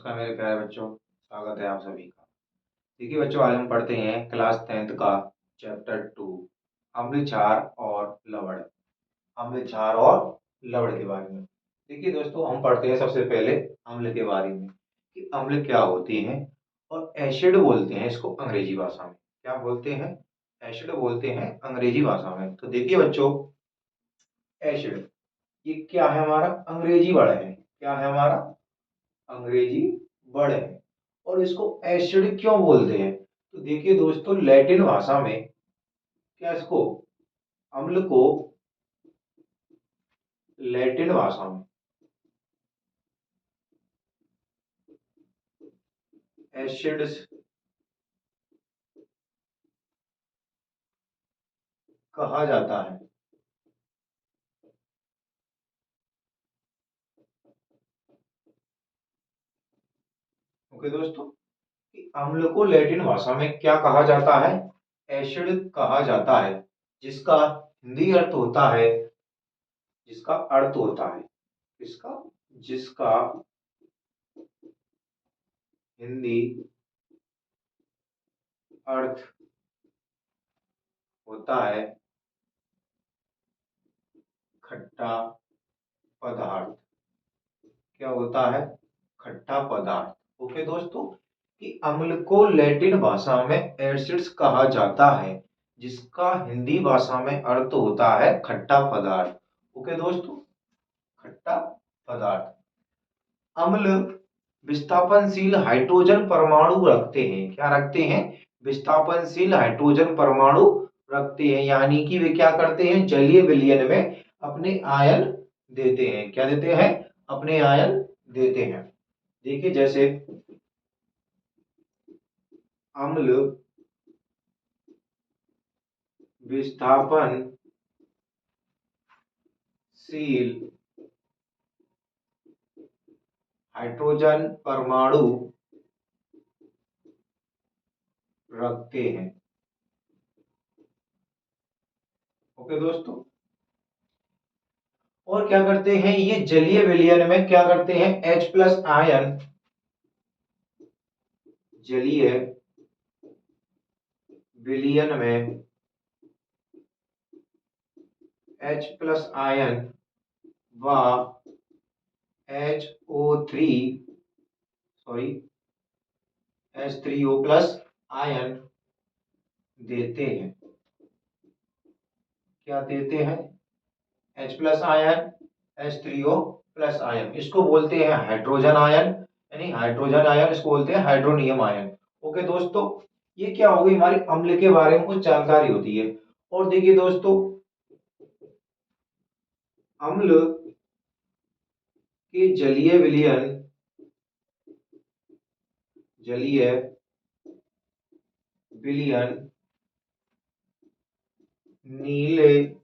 नमस्कार मेरे प्यारे बच्चों, स्वागत है आप सभी का। देखिए बच्चों, आज हम पढ़ते हैं क्लास 10th का चैप्टर 2 अम्ल क्षार और लवण। अम्ल क्षार और लवण के बारे में देखिए दोस्तों, हम पढ़ते हैं सबसे पहले अम्ल के बारे में कि अम्ल क्या होती हैं। और एसिड बोलते हैं इसको अंग्रेजी भाषा में। क्या बोलते हैं? एसिड बोलते हैं अंग्रेजी भाषा में। तो देखिए बच्चों, एसिड ये क्या है? हमारा अंग्रेजी वर्ड है। क्या है हमारा? अंग्रेजी वर्ड है। और इसको एसिड क्यों बोलते हैं? तो देखिए दोस्तों, लैटिन भाषा में क्या इसको, अम्ल को लैटिन भाषा में एसिड्स कहा जाता है। ओके दोस्तों, कि अम्ल को लैटिन भाषा में क्या कहा जाता है? एसिड कहा जाता है, जिसका हिंदी अर्थ होता है, जिसका अर्थ होता है इसका, जिसका हिंदी अर्थ होता है खट्टा पदार्थ। क्या होता है? खट्टा पदार्थ। ओके दोस्तों, कि अम्ल को लैटिन भाषा में एसिड्स कहा जाता है, जिसका हिंदी भाषा में अर्थ होता है खट्टा पदार्थ। ओके दोस्तों, खट्टा पदार्थ। अम्ल विस्थापनशील हाइड्रोजन परमाणु रखते हैं। क्या रखते हैं? विस्थापनशील हाइड्रोजन परमाणु रखते हैं, यानी कि वे क्या करते हैं? जलीय विलयन में अपने आयन देते हैं। क्या देते हैं? अपने आयन देते हैं। देखिए जैसे अम्ल विस्थापनशील हाइड्रोजन परमाणु रखते हैं। ओके दोस्तों, और क्या करते हैं? ये जलीय विलयन में क्या करते हैं? H प्लस आयन, जलीय विलयन में H प्लस आयन व HO3 sorry H3O plus ion देते हैं। क्या देते हैं? H plus ion, H3O plus ion. इसको बोलते हैं हाइड्रोजन आयन, यानी हाइड्रोजन आयन इसको बोलते हैं हाइड्रोनियम आयन। ओके दोस्तों, ये क्या होगी? हमारे अम्ल के बारे में कुछ जानकारी होती है। और देखिए दोस्तों, अम्ल के जलीय विलयन, जलीय विलयन नीले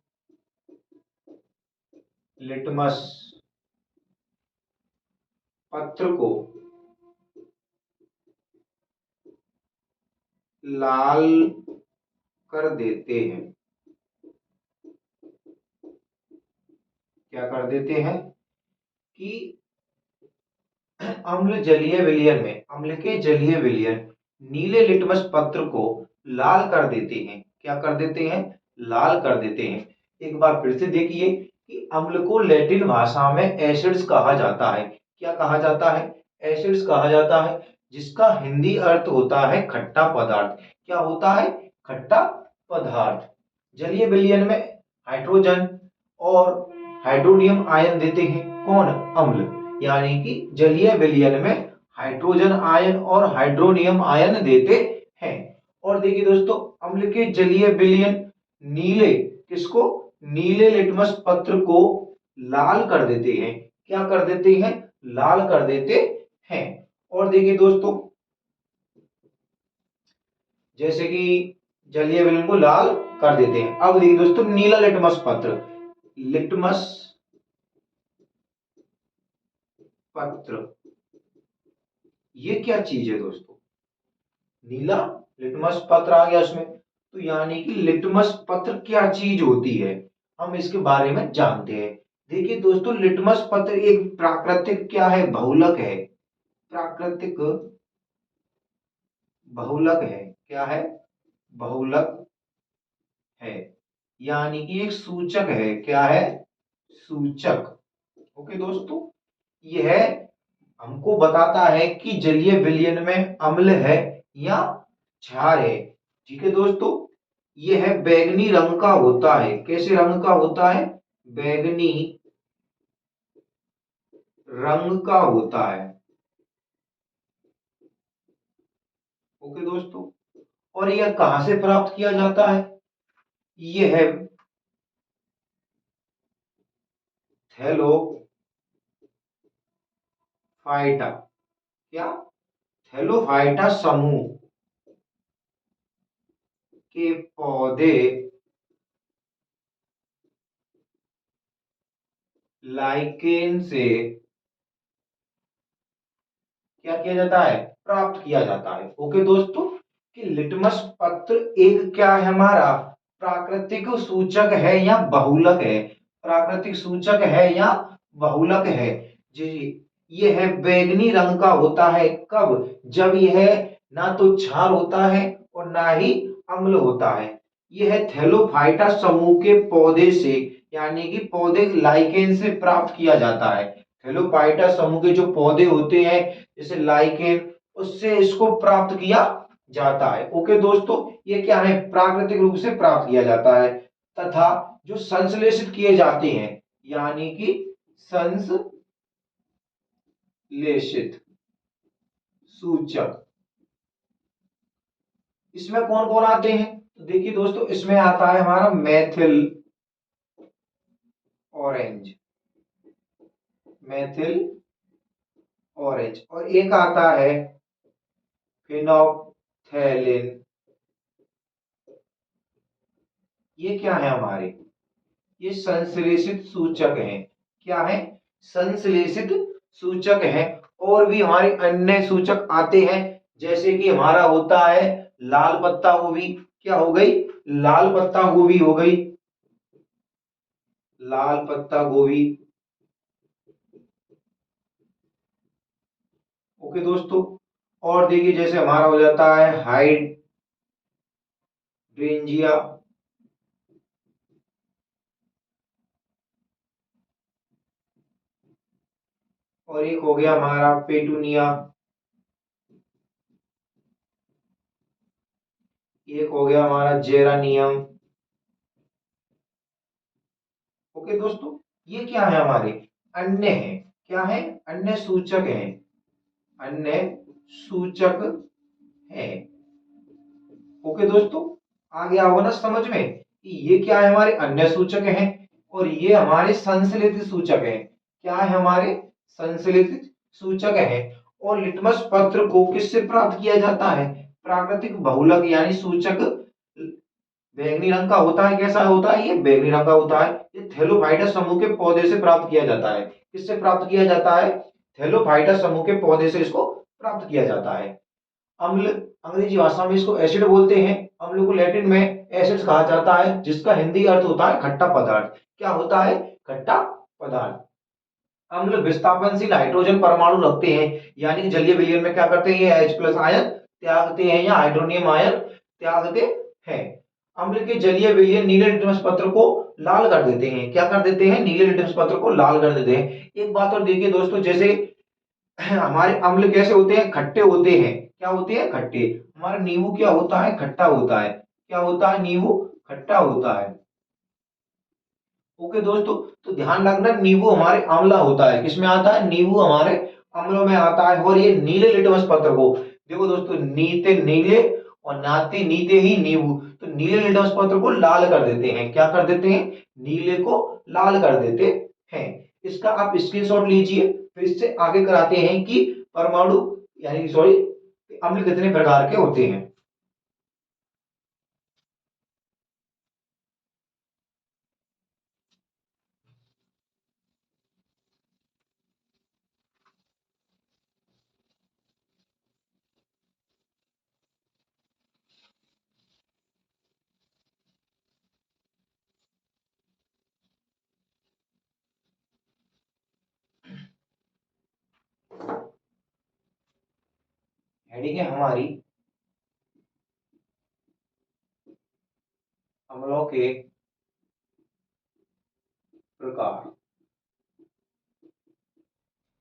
लिटमस पत्र को लाल कर देते हैं। क्या कर देते हैं? कि अम्ल जलीय विलयन में, अम्ल के जलीय विलयन नीले लिटमस पत्र को लाल कर देते हैं। क्या कर देते हैं? लाल कर देते हैं। एक बार फिर से देखिए कि अम्ल को लैटिन भाषा में एसिड्स कहा जाता है। क्या कहा जाता है? एसिड्स कहा जाता है, जिसका हिंदी अर्थ होता है खट्टा पदार्थ। क्या होता है? खट्टा पदार्थ। जलीय विलयन में हाइड्रोजन और हाइड्रोनियम आयन देते हैं। कौन? अम्ल। यानी कि जलीय विलयन में हाइड्रोजन आयन और हाइड्रोनियम आयन देते हैं। और देखिए दोस्तों, अम्ल के जलीय विलयन नीले, किसको? नीले लिटमस पत्र को लाल कर देते हैं। क्या कर देते हैं? लाल कर देते हैं। और देखिए दोस्तों, जैसे कि जलीय विलयन को लाल कर देते हैं। अब देखिए दोस्तों, नीला लिटमस पत्र, लिटमस पत्र ये क्या चीज है दोस्तों? नीला लिटमस पत्र आ गया उसमें। तो यानी कि लिटमस पत्र क्या चीज होती है, हम इसके बारे में जानते हैं। देखिए दोस्तों, लिटमस पत्र एक प्राकृतिक क्या है? बहुलक है। प्राकृतिक बहुलक है। क्या है? बहुलक है, यानी कि एक सूचक है। क्या है? सूचक। ओके दोस्तों, यह हमको बताता है कि जलीय विलयन में अम्ल है या क्षार है। ठीक है दोस्तों, यह बैंगनी रंग का होता है। कैसे रंग का होता है? बैंगनी रंग का होता है। ओके दोस्तों, और यह कहां से प्राप्त किया जाता है? यह है थैलोफाइटा। क्या? थैलोफाइटा समूह के पौधे लाइकेन से क्या किया जाता है? प्राप्त किया जाता है। ओके दोस्तों, कि लिटमस पत्र एक क्या है हमारा? प्राकृतिक सूचक है या बहुलक है? प्राकृतिक सूचक है या बहुलक है? जी, यह बैंगनी रंग का होता है। कब? जब यह ना तो क्षार होता है और ना ही अम्ल होता है। यह थैलोफाइटा समूह के पौधे से, यानी कि पौधे लाइकेन से प्राप्त किया जाता है। थैलोफाइटा समूह के जो पौधे होते हैं, जैसे लाइकेन, उससे इसको प्राप्त किया जाता है। ओके दोस्तों, ये क्या है? प्राकृतिक रूप से प्राप्त किया जाता है। तथा जो संश्लेषित किए जाते हैं, यानी कि संश्लेषित सूचक, इसमें कौन कौन आते हैं? तो देखिए दोस्तों, इसमें आता है हमारा मैथिल ऑरेंज, मैथिल ऑरेंज, और एक आता है फिनोप्थेलिन। ये क्या है हमारे? ये संश्लेषित सूचक हैं। क्या है? संश्लेषित सूचक है। और भी हमारे अन्य सूचक आते हैं, जैसे कि हमारा होता है लाल पत्ता गोभी। क्या हो गई? लाल पत्ता गोभी हो गई, लाल पत्ता गोभी। ओके दोस्तों, और देखिए जैसे हमारा हो जाता है हाइड्रेंजिया, और एक हो गया हमारा पेटूनिया, एक हो गया हमारा जेरानियम। ओके दोस्तों, ये क्या है हमारे? अन्य है। क्या है? अन्य सूचक है, अन्य सूचक है। ओके दोस्तों, आ गया होगा ना समझ में कि ये क्या है? हमारे अन्य सूचक हैं, और ये हमारे संश्लेषित सूचक हैं। क्या है? हमारे संश्लेषित सूचक है। और लिटमस पत्र को किससे प्राप्त किया जाता है? प्राकृतिक बहुलक यानी सूचक बैंगनी रंग का होता है। कैसा होता है? ये बैंगनी रंग का होता है। ये थैलोफाइटस समूह के पौधे से प्राप्त किया जाता है। किससे प्राप्त किया जाता है? थैलोफाइटस समूह के पौधे से इसको प्राप्त किया जाता है। अम्ल, अंग्रेजी भाषा में इसको एसिड बोलते हैं। अम्ल को लैटिन में एसिड्स कहा जाता है, जिसका हिंदी अर्थ होता है खट्टा पदार्थ। क्या होता है? खट्टा पदार्थ। अम्ल विस्थापनशील हाइड्रोजन परमाणु रखते हैं, यानी कि जलीय विलयन में क्या करते हैं? ये H प्लस आयन त्यागते हैं या हाइड्रोनियम आयन त्यागते हैं। अम्ल के जलीय विलयन नीले लिटमस पत्र को लाल कर देते हैं। क्या कर देते हैं? नीले लिटमस पत्र को लाल कर देते हैं। एक बात और देखिए दोस्तों, जैसे हमारे अम्ल कैसे होते हैं? खट्टे होते हैं। क्या होते हैं? खट्टे। हमारा नींबू क्या होता है? खट्टा होता है। क्या होता है? नींबू खट्टा होता है। ओके दोस्तों, तो ध्यान रखना, नींबू हमारे आंवला होता है। किसमें आता है? नींबू हमारे अम्लों में आता है। और ये नीले लिटमस पत्र को, देखो दोस्तों, नीते नीले और नाते नीते ही नींबू, तो नीले लिटमस पत्र को लाल कर देते हैं। क्या कर देते हैं? नीले को लाल कर देते हैं। इसका आप स्क्रीनशॉट लीजिए, फिर इससे आगे कराते हैं कि परमाणु, यानी सॉरी, अम्ल कितने प्रकार के होते हैं। हेडिंग है हमारी अम्लों के प्रकार।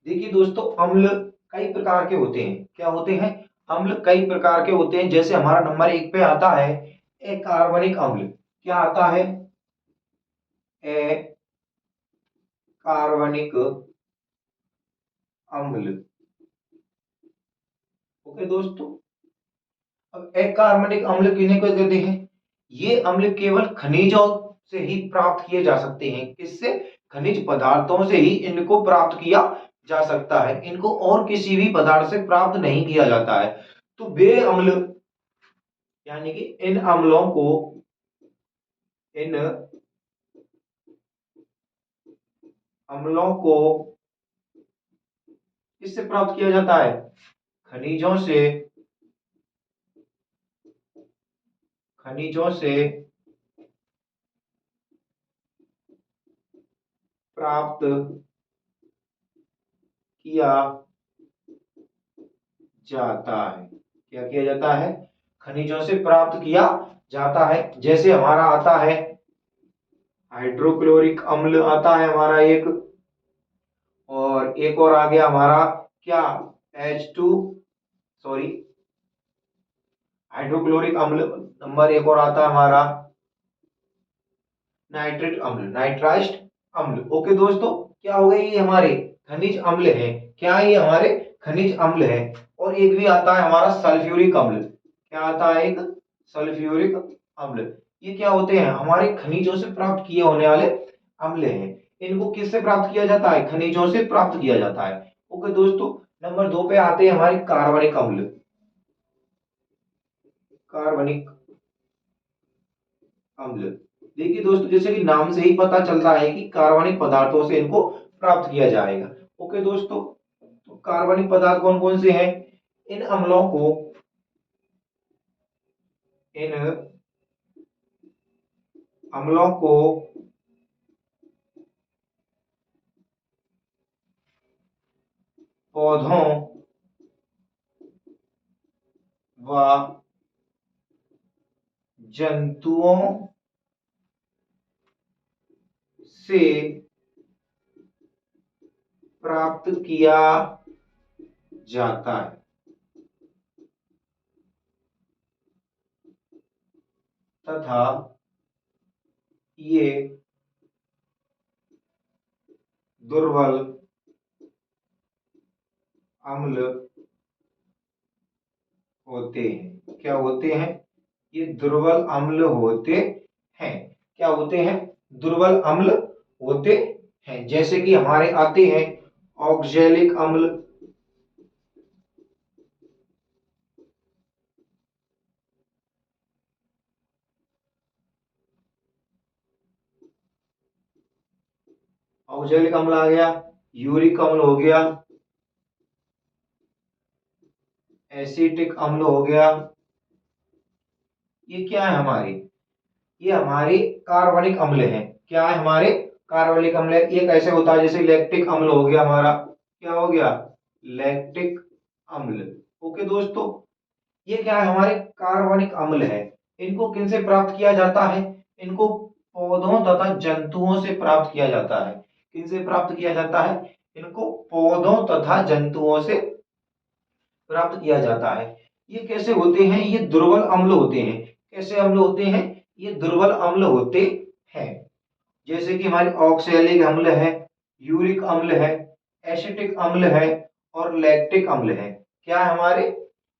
देखिए दोस्तों, अम्ल कई प्रकार के होते हैं। क्या होते हैं? अम्ल कई प्रकार के होते हैं। जैसे हमारा नंबर 1 पे आता है कार्बनिक अम्ल। क्या आता है? ए कार्बनिक अम्ल। ओके दोस्तों, अब अकार्बनिक अम्ल किन्हें को कहते हैं? ये अम्ल केवल खनिजों से ही प्राप्त किए जा सकते हैं। किससे? खनिज पदार्थों से ही इनको प्राप्त किया जा सकता है। इनको और किसी भी पदार्थ से प्राप्त नहीं किया जाता है। तो वे अम्ल, यानी कि इन अम्लों को किससे प्राप्त किया जाता है? खनिजों से, खनिजों से प्राप्त किया जाता है। क्या किया जाता है? खनिजों से प्राप्त किया जाता है। जैसे हमारा आता है हाइड्रोक्लोरिक अम्ल, आता है हमारा एक, और एक और आ गया हमारा क्या, H2, सॉरी, हाइड्रोक्लोरिक अम्ल नंबर एक और आता है हमारा नाइट्रिक अम्ल, नाइट्राइज्ड अम्ल। ओके दोस्तों, क्या हो गए? ये हमारे खनिज अम्ल है। क्या ये हमारे खनिज अम्ल है? और एक भी आता है हमारा सल्फ्यूरिक अम्ल। क्या आता है? एक सल्फ्यूरिक अम्ल। ये क्या होते हैं? हमारे खनिजों से प्राप्त किए होने वाले अम्ल हैं। इनको किससे प्राप्त किया जाता है? खनिजों से प्राप्त किया जाता है। ओके दोस्तों, नंबर 2 पे आते हैं हमारे कार्बनिक अम्ल। कार्बनिक अम्ल, देखिए दोस्तों, जैसे कि नाम से ही पता चलता है कि कार्बनिक पदार्थों से इनको प्राप्त किया जाएगा। ओके दोस्तों, तो कार्बनिक पदार्थ कौन कौन से हैं? इन अम्लों को, इन अम्लों को पौधों व जंतुओं से प्राप्त किया जाता है तथा ये दुर्बल अम्ल होते हैं। क्या होते हैं? ये दुर्बल अम्ल होते हैं। क्या होते हैं? दुर्बल अम्ल होते हैं। जैसे कि हमारे आते हैं ऑक्जेलिक अम्ल, ऑक्जेलिक अम्ल आ गया, यूरिक अम्ल हो गया, एसिटिक अम्ल हो गया। ये क्या है हमारे? ये हमारे कार्बनिक अम्ल हैं। क्या है हमारे? कार्बनिक अम्ल है। ये कैसे होता है? जैसे लैक्टिक अम्ल हो गया हमारा। क्या हो गया? लैक्टिक अम्ल। ओके दोस्तों, ये क्या है? हमारे कार्बनिक अम्ल है। इनको किनसे प्राप्त किया जाता है? इनको पौधों तथा जंतुओं से प्राप्त किया जाता है। किनसे प्राप्त किया जाता है? इनको पौधों तथा जंतुओं से प्राप्त किया जाता है। ये कैसे होते हैं? ये दुर्बल अम्ल होते हैं। कैसे अम्ल होते हैं? ये दुर्बल अम्ल होते हैं। जैसे कि हमारे ऑक्सैलिक अम्ल है, यूरिक अम्ल है, एसिटिक अम्ल है और लैक्टिक अम्ल है। क्या है हमारे?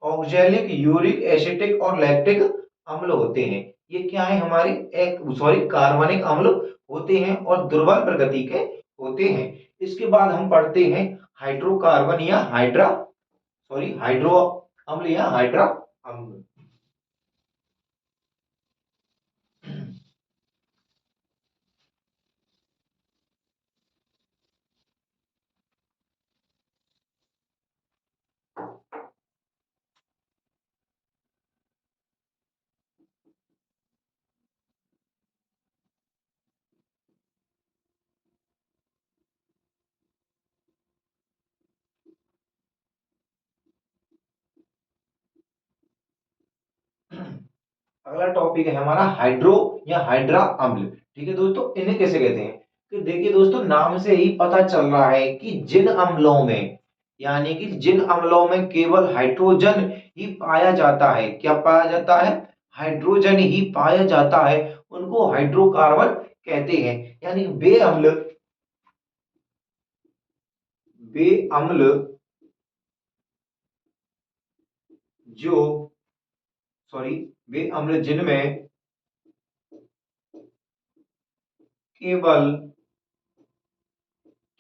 ऑक्सैलिक, यूरिक, एसिटिक और लैक्टिक अम्ल होते हैं। ये क्या है हमारे? एक सॉरी, कार्बनिक अम्ल होते हैं और दुर्बल प्रकृति के होते हैं। इसके बाद हम पढ़ते हैं हाइड्रोकार्बन या हाइड्रा, सॉरी, हाइड्रो अम्ल या हाइड्रा अम्ल। अगला टॉपिक है हमारा हाइड्रो या हाइड्रा अम्ल। ठीक है दोस्तों, इन्हें कैसे कहते हैं कि देखिए दोस्तों, नाम से ही पता चल रहा है कि जिन अम्लों में, यानी कि जिन अम्लों में केवल हाइड्रोजन ही पाया जाता है, क्या पाया जाता है, हाइड्रोजन ही पाया जाता है, उनको हाइड्रोकार्बन कहते हैं। यानी वे अम्ल जो सॉरी वे अम्ल जिनमें केवल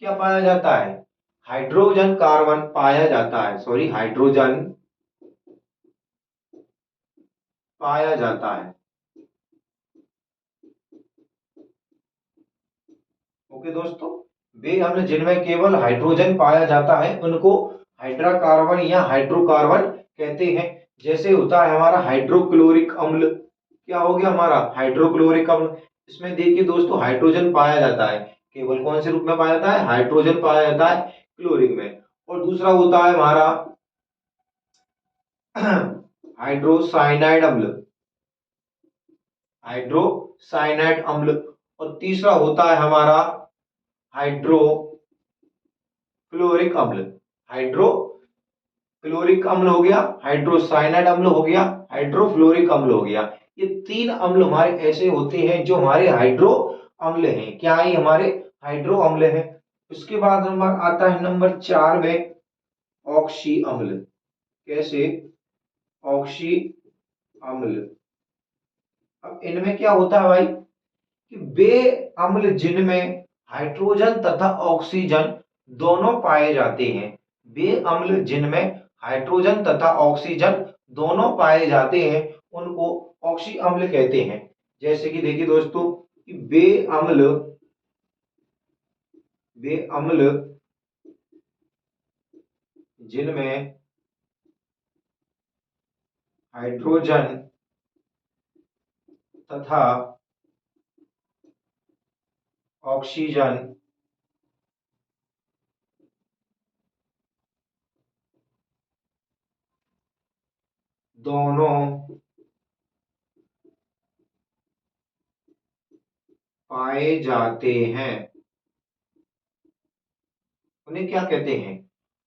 क्या पाया जाता है, हाइड्रोजन कार्बन पाया जाता है, हाइड्रोजन पाया जाता है। ओके दोस्तों, वे अम्ल जिनमें केवल हाइड्रोजन पाया जाता है उनको हाइड्रोकार्बन या हाइड्रोकार्बन कहते हैं। जैसे होता है हमारा हाइड्रोक्लोरिक अम्ल, क्या हो गया हमारा हाइड्रोक्लोरिक अम्ल। इसमें देखिए दोस्तों, हाइड्रोजन पाया जाता है, केवल कौन से रूप में पाया जाता है, हाइड्रोजन पाया जाता है क्लोरीन में। और दूसरा होता है हमारा हाइड्रोसाइनाइड अम्ल, हाइड्रोसाइनाइड अम्ल। और तीसरा होता है हमारा हाइड्रोक्लोरिक अम्ल, हाइड्रोक्लोरिक अम्ल हो गया, हाइड्रोसाइनाइड अम्ल हो गया, हाइड्रोफ्लोरिक अम्ल हो गया। ये तीन अम्ल हमारे ऐसे होते हैं जो हमारे हाइड्रो अम्ल हैं। क्या ये हमारे हाइड्रो अम्ल हैं। उसके बाद नंबर आता है नंबर 4 में ऑक्सी अम्ल। कैसे, ऑक्सी अम्ल। अब इनमें क्या होता है भाई कि वे अम्ल जिनमें हाइड्रोजन तथा ऑक्सीजन दोनों पाए जाते हैं, वे अम्ल जिनमें हाइड्रोजन तथा ऑक्सीजन दोनों पाए जाते हैं उनको ऑक्सी अम्ल कहते हैं। जैसे कि देखिए दोस्तों कि वे अम्ल जिनमें हाइड्रोजन तथा ऑक्सीजन दोनों पाए जाते हैं उन्हें क्या कहते हैं,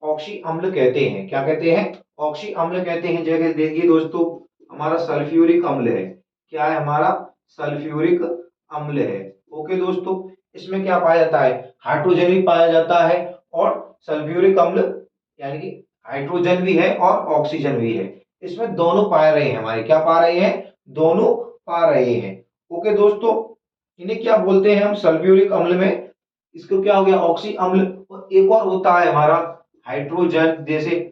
ऑक्सी अम्ल कहते हैं। क्या कहते हैं, ऑक्सी अम्ल कहते हैं। जगह देखिए दोस्तों, हमारा सल्फ्यूरिक अम्ल है। क्या है हमारा, सल्फ्यूरिक अम्ल है। ओके दोस्तों, इसमें क्या पाया जाता है, हाइड्रोजन भी पाया जाता है और सल्फ्यूरिक अम्ल यानी कि हाइड्रोजन भी है और ऑक्सीजन भी है। इसमें दोनों पा रहे हैं हमारे, क्या पा रहे हैं, दोनों पा रहे हैं। ओके दोस्तों, इन्हें क्या बोलते हैं हम, सल्फ्यूरिक अम्ल में इसको क्या हो गया, ऑक्सी अम्ल। और एक और होता है हमारा हाइड्रोजन, जैसे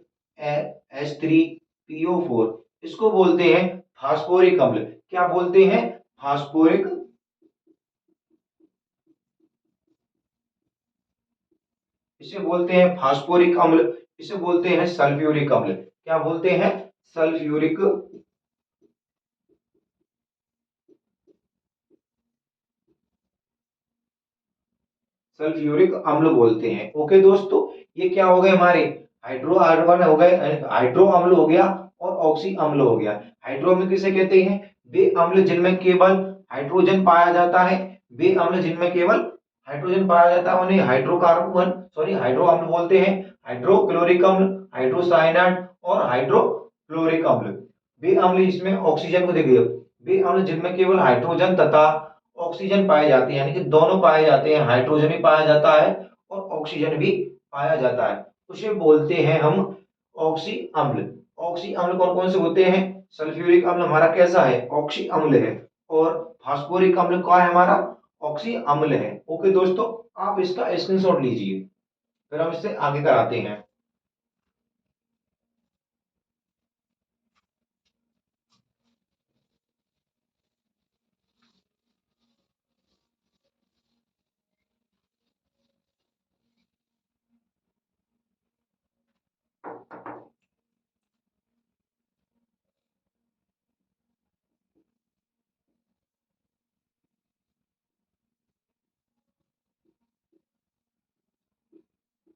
H3PO4, इसको बोलते हैं फास्फोरिक अम्ल। क्या बोलते हैं, फास्फोरिक, इसे बोलते हैं फास्फोरिक अम्ल, इसे बोलते हैं सल्फ्यूरिक अम्ल। क्या बोलते हैं, सल्फ्यूरिक सल्फ्यूरिक अम्ल बोलते हैं। ओके दोस्तों, ये क्या हो गए हमारे, हाइड्रो कार्बन हो गए, हाइड्रो अम्ल हो गया और ऑक्सी अम्ल हो गया। हाइड्रो अम्ल किसे कहते हैं, वे अम्ल जिनमें केवल हाइड्रोजन पाया जाता है, वे अम्ल जिनमें केवल हाइड्रोजन पाया जाता है उन्हें हाइड्रोकार्बन हाइड्रो अम्ल बोलते हैं। हाइड्रोक्लोरिक अम्ल, हाइड्रोसाइनाइड और हाइड्रोफ्लोरिक अम्ल। वे अम्ल जिसमें ऑक्सीजन को देखिए, वे अम्ल जिनमें केवल हाइड्रोजन तथा ऑक्सीजन पाए जाते हैं, यानी कि दोनों पाए जाते हैं, हाइड्रोजन भी पाया जाता है और ऑक्सीजन भी पाया जाता है, उसे बोलते हैं हम ऑक्सी अम्ल। ऑक्सी अम्ल कौन कौन से होते हैं, सल्फ्यूरिक अम्ल हमारा कैसा है, ऑक्सी अम्ल है। और फास्फोरिक अम्ल क्या है हमारा, ऑक्सी अम्ल है। ओके दोस्तों, आप इसका स्क्रीनशॉट लीजिए, फिर हम इससे आगे कराते हैं।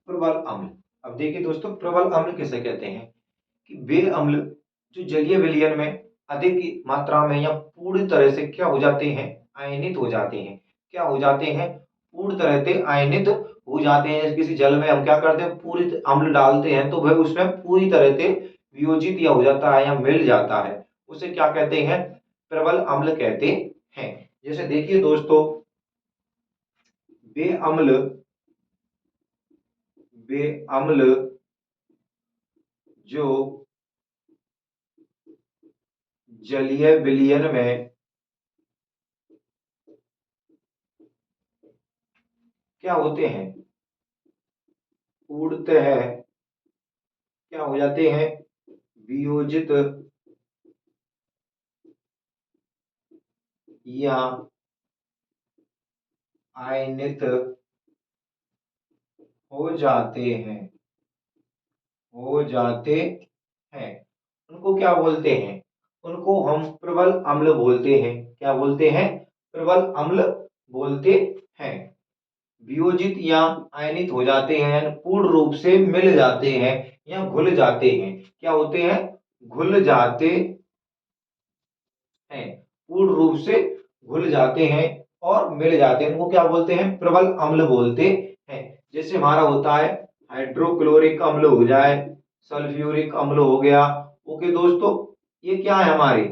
प्रबल अम्ल। अब देखिए दोस्तों, प्रबल अम्ल किसे कहते हैं कि वे अम्ल जो जलीय विलयन में अधिक मात्रा में या पूरी तरह से क्या हो जाते हैं, आयनित हो जाते हैं। क्या हो जाते हैं, पूरी तरह से आयनित हो जाते हैं। किसी जल में हम क्या करते हैं, पूरी अम्ल डालते हैं तो वह उसमें पूरी तरह से वियोजित या हो जाता है या मिल जाता है, उसे क्या कहते हैं, प्रबल अम्ल कहते हैं। जैसे देखिए दोस्तों, वे अम्ल वे अम्ल जो जलीय विलयन में क्या होते हैं, पूर्णतः क्या हो जाते हैं, वियोजित या आयनित हो जाते हैं, हो जाते हैं। उनको क्या बोलते हैं, उनको हम प्रबल अम्ल बोलते हैं। क्या बोलते हैं, प्रबल अम्ल बोलते हैं। वियोजित या आयनित हो जाते हैं, पूर्ण रूप से मिल जाते हैं या घुल जाते हैं। क्या होते हैं, घुल जाते हैं, पूर्ण रूप से घुल जाते हैं और मिल जाते हैं, उनको क्या बोलते हैं, प्रबल अम्ल बोलते हैं। जैसे हमारा होता है हाइड्रोक्लोरिक अम्ल हो जाए, सल्फ्यूरिक अम्ल हो गया। ओके दोस्तों, ये क्या है हमारे,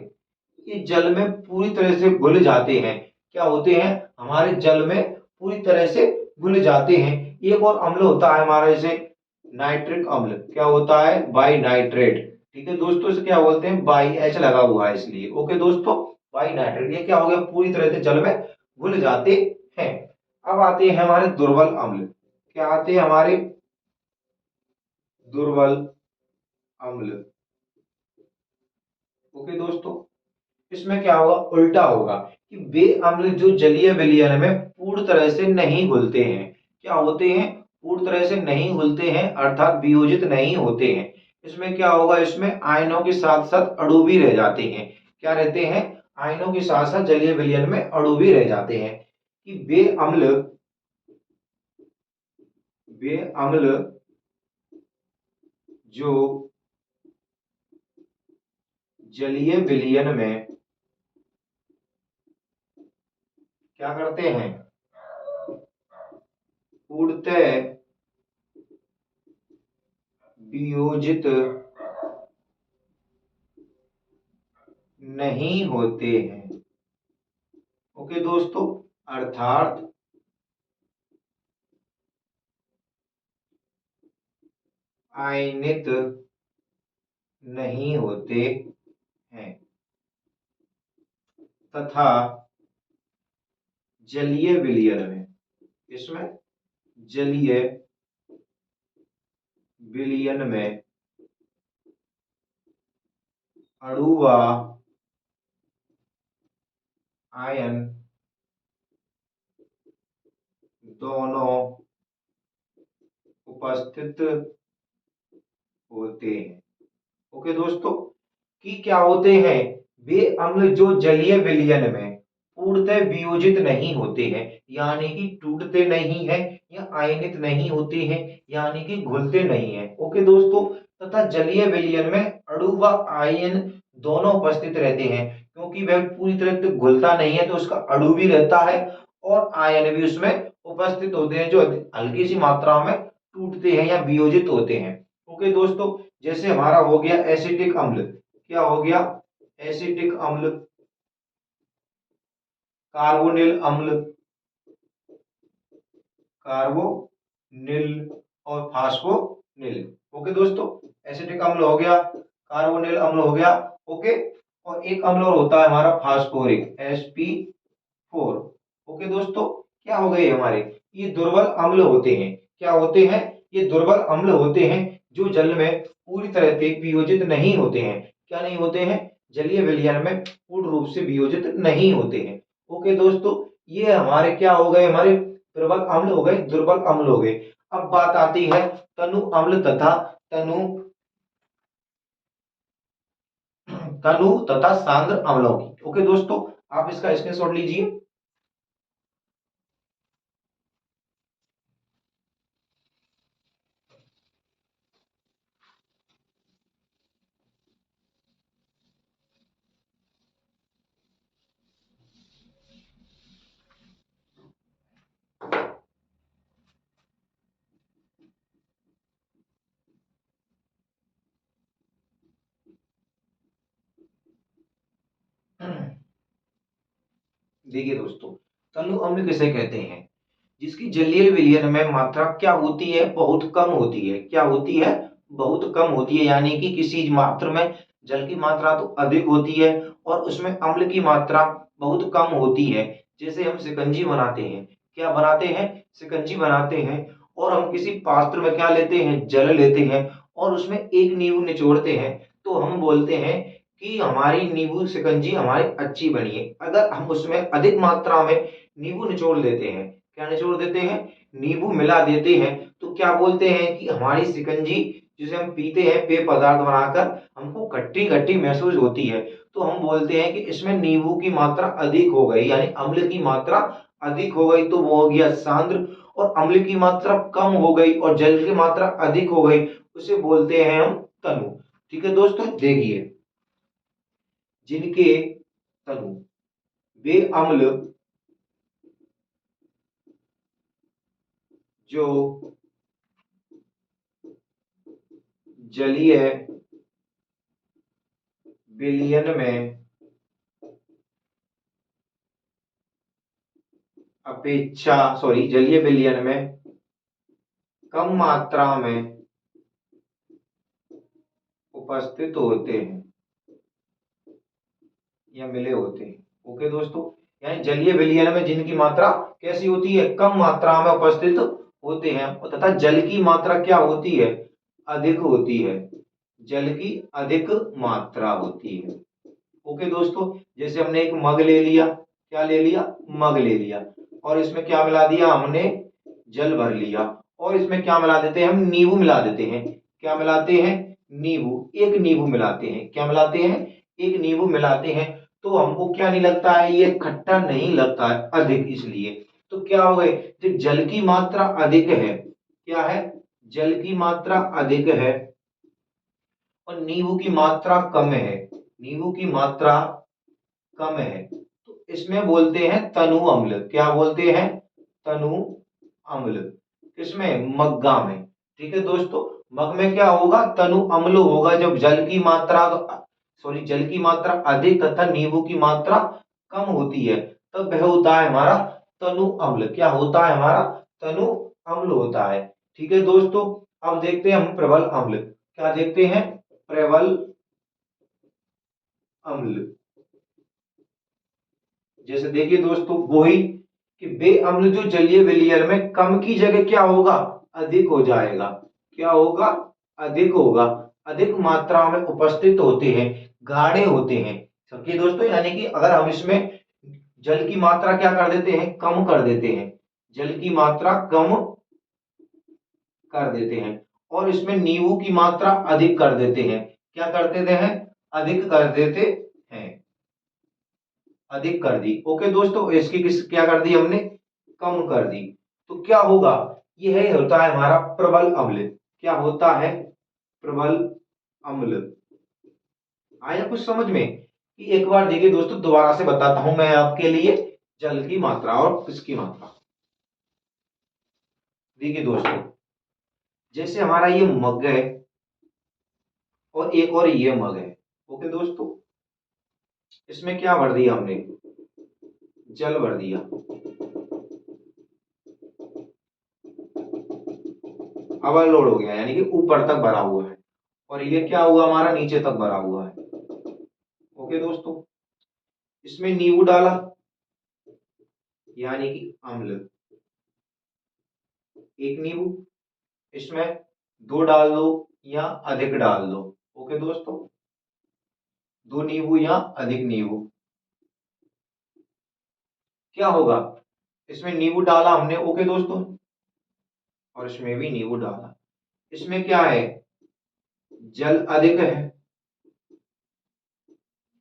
ये जल में पूरी तरह से घुल जाते हैं। क्या होते हैं, हमारे जल में पूरी तरह से घुल जाते हैं। एक और अम्ल होता है हमारा, जैसे नाइट्रिक अम्ल, क्या होता है, बाई नाइट्रेट। ठीक है दोस्तों, इसे क्या बोलते हैं, बाई एच लगा हुआ है इसलिए। ओके दोस्तों, बाई नाइट्रेट, ये क्या हो गया, पूरी तरह से जल में घुल जाते हैं। अब आते हैं हमारे दुर्बल अम्ल। क्या आते हैं हमारे, दुर्बल अम्ल। ओके दोस्तों, इसमें क्या होगा, उल्टा होगा कि वे अम्ल जो जलीय विलयन में पूर्ण तरह से नहीं घुलते हैं। क्या होते हैं, पूर्ण तरह से नहीं घुलते हैं, अर्थात वियोजित नहीं होते हैं। इसमें क्या होगा, इसमें आयनों के साथ साथ अणु भी रह जाते हैं। क्या रहते हैं, आयनों के साथ साथ जलीय विलयन में अणु भी रह जाते हैं। कि वे अम्ल जो जलीय विलयन में क्या करते हैं, पूर्णतः वियोजित नहीं होते हैं। ओके दोस्तों, अर्थात आयनित नहीं होते हैं तथा जलीय विलयन में, इसमें जलीय विलयन में अणु व आयन दोनों उपस्थित होते हैं। ओके दोस्तों, कि क्या होते हैं, वे अम्ल जो जलीय विलयन में पूर्णतः वियोजित नहीं होते हैं, यानी कि टूटते नहीं है, या आयनित नहीं होते हैं, यानी कि घुलते नहीं है। ओके दोस्तों, तथा जलीय विलयन में अणु व आयन दोनों उपस्थित रहते हैं, क्योंकि वह पूरी तरह से घुलता नहीं है तो उसका अणु भी रहता है और आयन भी उसमें उपस्थित होते हैं, जो हल्की सी मात्रा में टूटते हैं या वियोजित होते हैं। ओके दोस्तों, जैसे हमारा हो गया एसिटिक अम्ल। क्या हो गया, एसिटिक अम्ल, कार्बोनिल अम्ल, कार्बोनिल और फास्फोनिल। ओके दोस्तों, एसिटिक अम्ल हो गया, कार्बोनिल अम्ल हो गया। ओके, और एक अम्ल और होता है हमारा फास्फोरिक, Sp4। ओके दोस्तों, क्या हो गए हमारे, ये दुर्बल अम्ल होते हैं। क्या होते हैं, ये दुर्बल अम्ल होते हैं, जो जल में पूरी तरह से वियोजित नहीं होते हैं। क्या नहीं होते हैं, जलीय विलयन में पूर्ण रूप से वियोजित नहीं होते हैं। ओके दोस्तों, ये हमारे क्या हो गए, हमारे प्रबल अम्ल हो गए, दुर्बल अम्ल हो गए। अब बात आती है तनु अम्ल तथा तनु तनु तथा सांद्र अम्लों की। ओके दोस्तों, आप इसका स्क्रीनशॉट लीजिए। देखिए दोस्तों, तनु अम्ल किसे कहते हैं? जिसकी जलीय विलयन में मात्रा क्या होती है? बहुत कम होती है। क्या होती है? बहुत कम होती है, यानी कि किसी मात्र में जल की मात्रा तो अधिक होती है और उसमें अम्ल की मात्रा बहुत कम होती है। जैसे हम शिकंजी बनाते हैं, क्या बनाते हैं? शिकंजी बनाते हैं और हम किसी पात्र में क्या लेते हैं? जल लेते हैं और उसमें एक नींबू निचोड़ते हैं, तो हम बोलते हैं कि हमारी नींबू शिकंजी हमारी अच्छी बनी है। अगर हम उसमें अधिक मात्रा में नींबू निचोड़ लेते हैं, क्या निचोड़ देते हैं? नींबू मिला देते हैं, तो क्या बोलते हैं कि हमारी शिकंजी जिसे हम पीते हैं पेय पदार्थ बनाकर, हमको खट्टी खट्टी महसूस होती है, तो हम बोलते हैं कि इसमें नींबू की मात्रा अधिक हो गई, यानी अम्ल की मात्रा अधिक हो गई, तो वो हो गया सांद्र। और अम्ल की मात्रा कम हो गई और जल की मात्रा अधिक हो गई, उसे बोलते हैं हम तनु। ठीक है दोस्तों, देखिए जिनके तनु वे अम्ल जो जलीय विलयन में जलीय विलयन में कम मात्रा में उपस्थित होते हैं या मिले होते हैं। ओके दोस्तों, यानी जलीय विलयन में जिनकी मात्रा कैसी होती है? कम मात्रा में उपस्थित होते हैं, तथा जल की मात्रा क्या होती है? अधिक होती है। जल की अधिक मात्रा होती है। ओके दोस्तों, जैसे हमने एक मग ले लिया, क्या ले लिया? मग ले लिया, और इसमें क्या मिला दिया? हमने जल भर लिया, और इसमें क्या मिला देते हैं? हम नींबू मिला देते हैं। क्या मिलाते हैं? नींबू। एक नींबू मिलाते हैं। क्या मिलाते हैं? एक नींबू मिलाते हैं, तो हमको क्या नहीं लगता है? ये खट्टा नहीं लगता है अधिक, इसलिए तो क्या हो गए? जब जल की मात्रा अधिक है, क्या है? जल की मात्रा अधिक है और नींबू की मात्रा कम है, नींबू की मात्रा कम है, तो इसमें बोलते हैं तनु अम्ल। क्या बोलते हैं? तनु अम्ल। किसमें? मग्गा में। ठीक है दोस्तों, मग में क्या होगा? तनु अम्ल होगा जब जल की मात्रा अधिक तथा नींबू की मात्रा कम होती है, तब वह होता है हमारा तनु अम्ल। क्या होता है? हमारा तनु अम्ल होता है। ठीक है दोस्तों, अब देखते हैं हम प्रबल अम्ल। क्या देखते हैं? प्रबल अम्ल। जैसे देखिए दोस्तों, वही कि वे अम्ल जो जलीय विलयन में कम की जगह क्या होगा? अधिक हो जाएगा। क्या होगा? अधिक होगा। अधिक मात्रा में उपस्थित होते हैं, गाढ़े होते हैं। समझिए दोस्तों, यानी कि अगर हम इसमें जल की मात्रा क्या कर देते हैं? कम कर देते हैं। जल की मात्रा कम कर देते हैं और इसमें नींबू की मात्रा अधिक कर देते हैं। क्या कर देते हैं? अधिक कर देते हैं। अधिक कर दी। ओके दोस्तों, इसकी क्या कर दी हमने? कम कर दी। तो क्या होगा? यह होता है हमारा प्रबल अम्ल। क्या होता है? प्रबल अम्ल। आया कुछ समझ में? कि एक बार देखिए दोस्तों, दोबारा से बताता हूं मैं आपके लिए जल की मात्रा और किसकी मात्रा। देखिए दोस्तों, जैसे हमारा ये मग है और एक और ये मग है। ओके दोस्तों, इसमें क्या भर दिया हमने? जल भर दिया। ओवरलोड हो गया, यानी कि ऊपर तक भरा हुआ है, और ये क्या हुआ? हमारा नीचे तक भरा हुआ है। ओके दोस्तों, इसमें नींबू डाला, यानी कि अम्ल। एक नींबू, इसमें दो डाल दो या अधिक डाल दो। ओके दोस्तों, दो नींबू या अधिक नींबू। क्या होगा? इसमें नींबू डाला हमने। ओके दोस्तों, और इसमें भी नींबू डाला। इसमें क्या है? जल अधिक है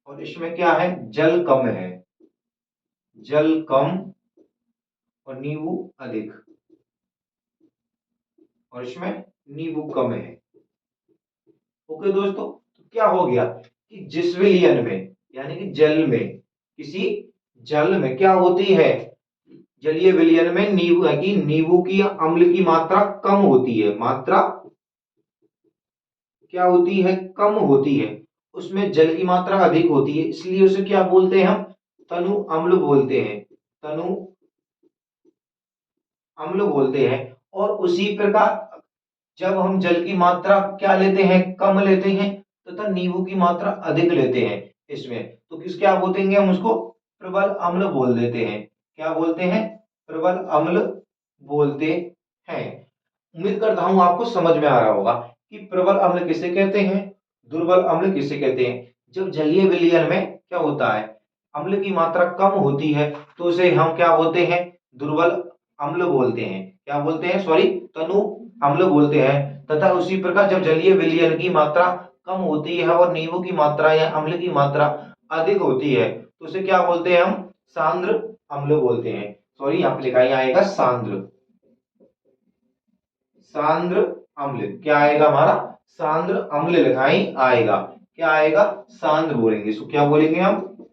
और इसमें क्या है? जल कम है। जल कम और नींबू अधिक, और इसमें नींबू कम है। ओके दोस्तों, तो क्या हो गया कि जिस विलयन में, यानी कि जल में, किसी जल में क्या होती है? जलीय विलयन में नींबू है कि नींबू की या अम्ल की मात्रा कम होती है। मात्रा क्या होती है? कम होती है। उसमें जल की मात्रा अधिक होती है, इसलिए उसे क्या बोलते हैं हम? तनु अम्ल बोलते हैं, तनु अम्ल बोलते हैं। और उसी प्रकार जब हम जल की मात्रा क्या लेते हैं, कम लेते हैं, तथा नींबू की मात्रा अधिक लेते हैं इसमें, तो किस क्या बोलेंगे हम उसको, प्रबल अम्ल बोल देते हैं। क्या बोलते हैं, प्रबल अम्ल बोलते हैं। उम्मीद करता हूं आपको समझ में आ रहा होगा कि प्रबल अम्ल किसे कहते हैं, दुर्बल अम्ल किसे कहते हैं। जब जलीय विलयन में क्या होता है, अम्ल की मात्रा कम होती है तो उसे हम क्या बोलते हैं, दुर्बल अम्ल बोलते हैं। क्या बोलते हैं, सॉरी, तनु अम्ल बोलते हैं। तथा उसी प्रकार जब जलीय विलयन की मात्रा कम होती है और नींबू की मात्रा या अम्ल की मात्रा अधिक होती है तो उसे क्या बोलते हैं, हम सांद्र अम्ल बोलते हैं। सॉरी, यहाँ पे लिखा ही आएगा सांद्र, सांद्र अम्ल क्या आएगा हमारा, सांद्र अम्ल लिखा ही आएगा। क्या आएगा, सांद्र बोलेंगे, सो क्या बोलेंगे हम,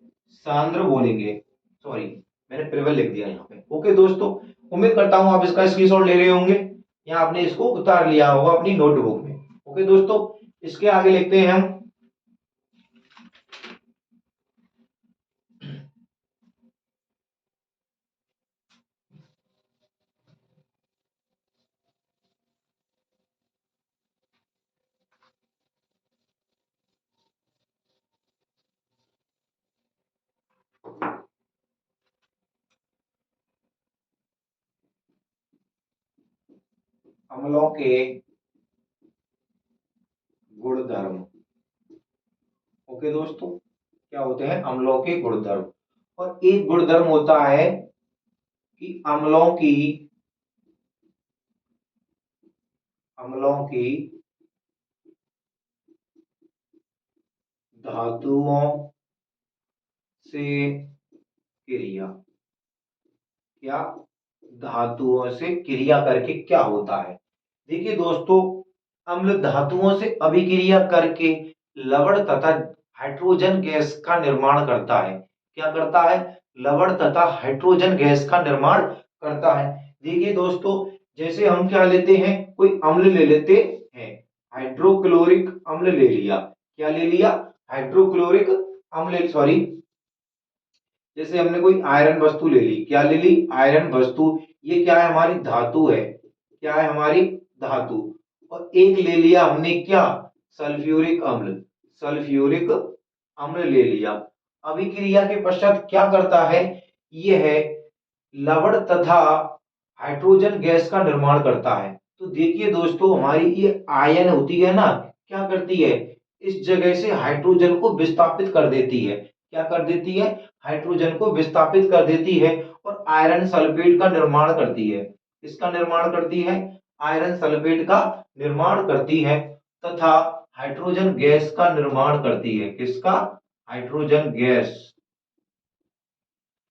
सांद्र बोलेंगे। सॉरी, मैंने प्रबल लिख दिया यहाँ पे। ओके दोस्तों, उम्मीद करता हूं आप इसका स्क्रीनशॉट ले रहे होंगे या आपने इसको उतार लिया होगा अपनी नोटबुक में। ओके दोस्तों, इसके आगे लिखते हैं हम अम्लों के गुणधर्म। ओके दोस्तों, क्या होते हैं अम्लों के गुणधर्म। और एक गुणधर्म होता है कि अम्लों की धातुओं से क्रिया, क्या, धातुओं से क्रिया करके क्या होता है। देखिए दोस्तों, अम्ल धातुओं से अभिक्रिया करके लवण तथा हाइड्रोजन गैस का निर्माण करता है। क्या करता है, लवण तथा हाइड्रोजन गैस का निर्माण करता है। देखिए दोस्तों, जैसे हम क्या लेते हैं, कोई अम्ल ले लेते हैं, हाइड्रोक्लोरिक अम्ल ले लिया। क्या ले लिया, हाइड्रोक्लोरिक अम्ल, सॉरी, जैसे हमने कोई आयरन वस्तु ले ली। क्या ले ली, आयरन वस्तु। ये क्या है, हमारी धातु है। क्या है, हमारी धातु। और एक ले लिया हमने क्या, सल्फ्यूरिक अम्ल, सल्फ्यूरिक अम्ल ले लिया। अभिक्रिया के पश्चात क्या करता है, यह है लवण तथा हाइड्रोजन गैस का निर्माण करता है। तो देखिए दोस्तों, हमारी ये आयन होती है ना, क्या करती है, इस जगह से हाइड्रोजन को विस्थापित कर देती है। क्या कर देती है, हाइड्रोजन को विस्थापित कर देती है और आयरन सल्फेट का निर्माण करती है। इसका निर्माण करती है, आयरन सल्फेट का निर्माण करती है तथा हाइड्रोजन गैस का निर्माण करती है। किसका, हाइड्रोजन गैस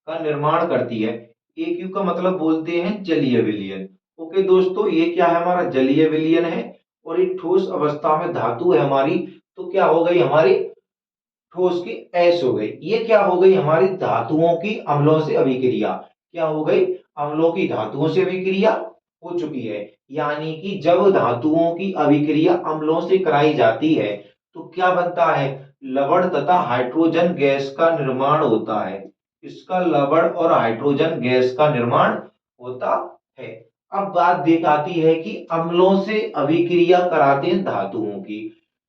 का निर्माण करती है। AQ का मतलब बोलते हैं जलीय विलयन। ओके दोस्तों, ये क्या है, हमारा जलीय विलयन है। और एक ठोस अवस्था में धातु है हमारी, तो क्या हो गई हमारी, ठोस की एस हो गई। ये क्या हो गई, हमारी धातुओं की अम्लों से अभिक्रिया। क्या हो गई, अम्लों की धातुओं से अभिक्रिया हो चुकी है। यानी कि जब धातुओं की अभिक्रिया अम्लों से कराई जाती है तो क्या बनता है, लवण तथा हाइड्रोजन गैस का निर्माण होता है। इसका लवण और हाइड्रोजन गैस का निर्माण होता है। अब बात देख आती है कि अम्लों से अभिक्रिया कराते हैं धातुओं की,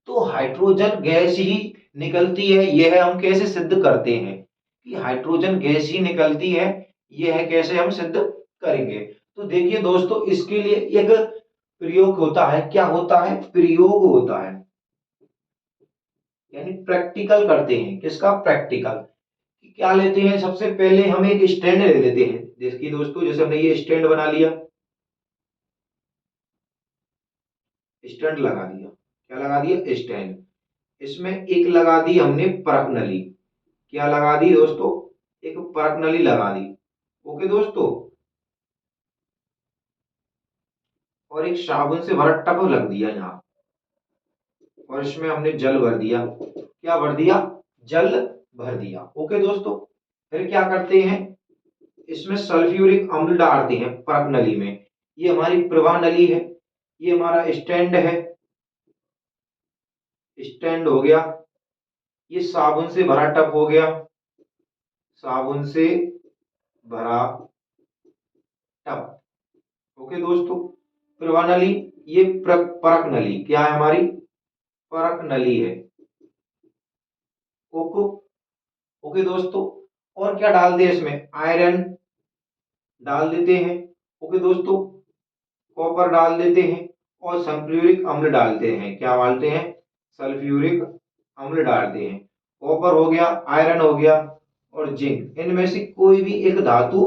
तो हाइड्रोजन गैस ही निकलती है। यह हम कैसे सिद्ध करते हैं कि हाइड्रोजन गैस ही निकलती है, यह कैसे हम सिद्ध करेंगे। तो देखिए दोस्तों, इसके लिए एक प्रयोग होता है। क्या होता है, प्रयोग होता है, यानी प्रैक्टिकल करते हैं। किसका, प्रैक्टिकल। क्या लेते हैं, सबसे पहले हम एक स्टैंड ले लेते हैं। देखिए दोस्तों, जैसे हमने ये स्टैंड बना लिया, स्टैंड लगा दिया। क्या लगा दिया, स्टैंड। इसमें एक लगा दी हमने परख नली। क्या लगा दी दोस्तों, एक परख नली लगा दी। ओके दोस्तों, और एक साबुन से भरा टब लग दिया यहाँ, और इसमें हमने जल भर दिया। क्या भर दिया, जल भर दिया। ओके दोस्तों, फिर क्या करते हैं, इसमें सल्फ्यूरिक अम्ल डालते हैं परख नली में। ये हमारी प्रवाह नली है, ये हमारा स्टैंड है, स्टैंड हो गया। ये साबुन से भरा टब हो गया, साबुन से भरा टब। ओके दोस्तों, प्रवानली, ये परक नली क्या है हमारी, परक नली है। ओके। ओके दोस्तों, और क्या डाल दे इसमें, आयरन डाल देते हैं। ओके दोस्तों, कॉपर डाल देते हैं और सल्फ्यूरिक अम्ल डालते हैं। क्या डालते हैं, सल्फ्यूरिक अम्ल डालते हैं। कॉपर हो गया, आयरन हो गया और जिंक, इनमें से कोई भी एक धातु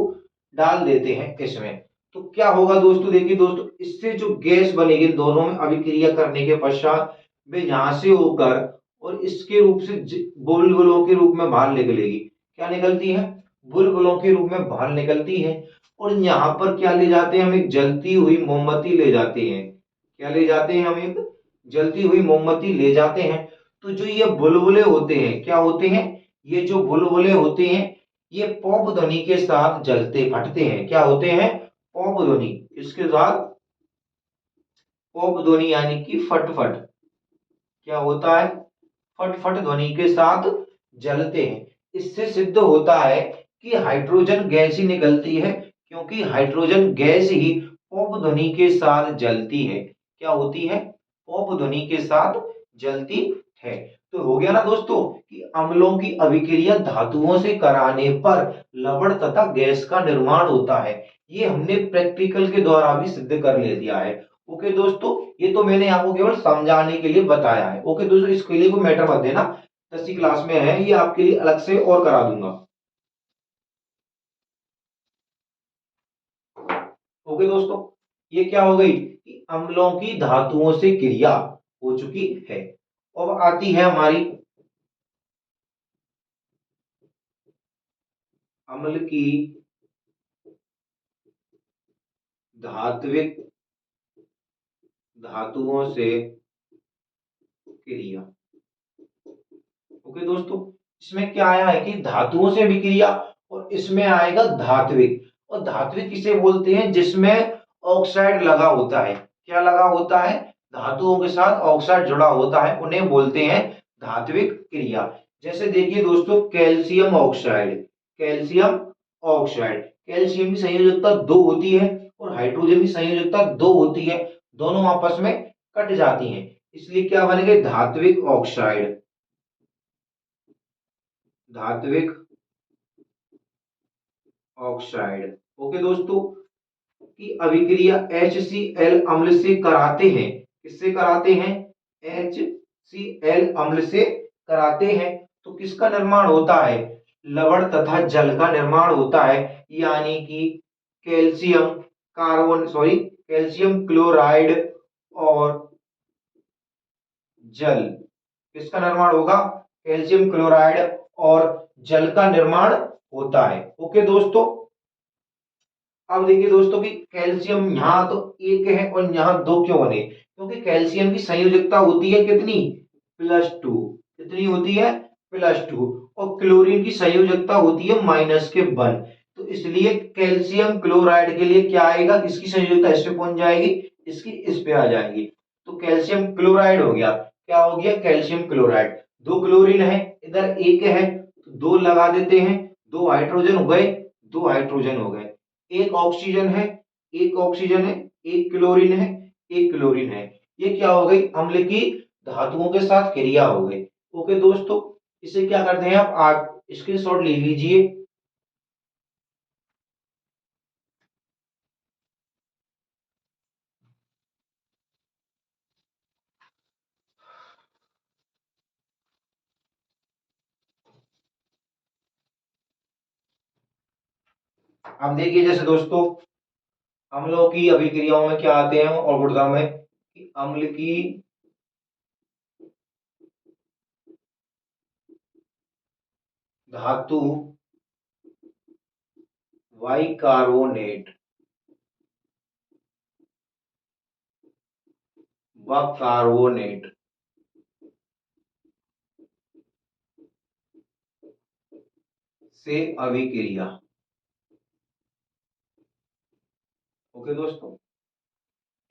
डाल देते हैं इसमें। तो क्या होगा दोस्तों, देखिए दोस्तों, इससे जो गैस बनेगी दोनों में अभिक्रिया करने के पश्चात वे यहां से होकर और इसके रूप से बुलबुलों के रूप में बाहर निकलेगी। क्या निकलती है, बुलबुलों के रूप में बाहर निकलती है। और यहाँ पर क्या ले जाते हैं हम, एक जलती हुई मोमबत्ती ले जाते हैं। क्या ले जाते हैं हम, एक जलती हुई मोमबत्ती ले जाते हैं। तो जो ये बुलबुले होते हैं, क्या होते हैं, ये जो बुलबुले होते हैं ये पॉप ध्वनि के साथ जलते फटते हैं। क्या होते हैं, पॉप ध्वनि, इसके साथ पॉप ध्वनि यानी कि फटफट, क्या होता है, फटफट ध्वनि के साथ जलते हैं। इससे सिद्ध होता है कि हाइड्रोजन गैस ही निकलती है, क्योंकि हाइड्रोजन गैस ही पॉप ध्वनि के साथ जलती है। क्या होती है, पॉप ध्वनि के साथ जलती है। तो हो गया ना दोस्तों कि अम्लों की अभिक्रिया धातुओं से कराने पर लवण तथा गैस का निर्माण होता है। ये हमने प्रैक्टिकल के द्वारा भी सिद्ध कर ले दिया है। ओके दोस्तों, ये तो मैंने आपको केवल समझाने के लिए बताया है। ओके दोस्तों, इसके लिए कोई मैटर मत देना, 10वीं क्लास में है ये, आपके लिए अलग से और करा दूंगा। ओके दोस्तों, ये क्या हो गई कि अम्लों की धातुओं से क्रिया हो चुकी है। अब आती है हमारी अम्ल की धात्विक धातुओं से क्रिया। ओके दोस्तों, इसमें क्या आया है कि धातुओं से विक्रिया, और इसमें आएगा धात्विक। और धात्विक किसे बोलते हैं, जिसमें ऑक्साइड लगा होता है। क्या लगा होता है, धातुओं के साथ ऑक्साइड जुड़ा होता है, उन्हें बोलते हैं धात्विक क्रिया। जैसे देखिए दोस्तों, calcium oxide, calcium oxide, calcium की संयोजकता 2 होती है और हाइड्रोजन की संयोजकता 2 होती है, दोनों आपस में कट जाती हैं, इसलिए क्या बनेंगे, धात्विक ऑक्साइड, धात्विक ऑक्साइड। ओके दोस्तों, की अभिक्रिया HCl अम्ल से कराते हैं। किससे कराते हैं, HCl अम्ल से कराते हैं। तो किसका निर्माण होता है, लवण तथा जल का निर्माण होता है, यानी कि calcium carbon sorry calcium chloride और जल, किसका निर्माण होगा, कैल्शियम क्लोराइड और जल का निर्माण होता है। ओके दोस्तों, अब देखिए दोस्तों कि कैल्शियम यहाँ तो एक है और यहाँ दो क्यों बने, क्योंकि कैल्शियम की संयोजकता होती है कितनी, +2, कितनी होती है, +2, और क्लोरीन की संयोजकता होती है -1। तो इसलिए कैल्शियम क्लोराइड के लिए क्या आएगा, इसकी संयोजकता इस पे पहुंच जाएगी, इसकी इस पे आ जाएगी, तो कैल्शियम क्लोराइड हो गया। क्या हो गया, कैल्शियम क्लोराइड। दो क्लोरीन है, इधर एक है, तो दो लगा देते हैं, दो हाइड्रोजन हो गए, दो हाइड्रोजन हो गए, एक ऑक्सीजन है, एक ऑक्सीजन है, एक क्लोरीन है, एक क्लोरीन है। ये क्या हो गई, अम्ल की धातुओं के साथ क्रिया हो गई। ओके दोस्तों, इसे क्या करते हैं आप स्क्रीनशॉट ले लीजिए। अब देखिए जैसे दोस्तों, अम्लों की अभिक्रियाओं में क्या आते हैं और गुणधर्म में कि अम्ल की धातु बाइकार्बोनेट व कार्बोनेट से अभिक्रिया। ओके दोस्तों,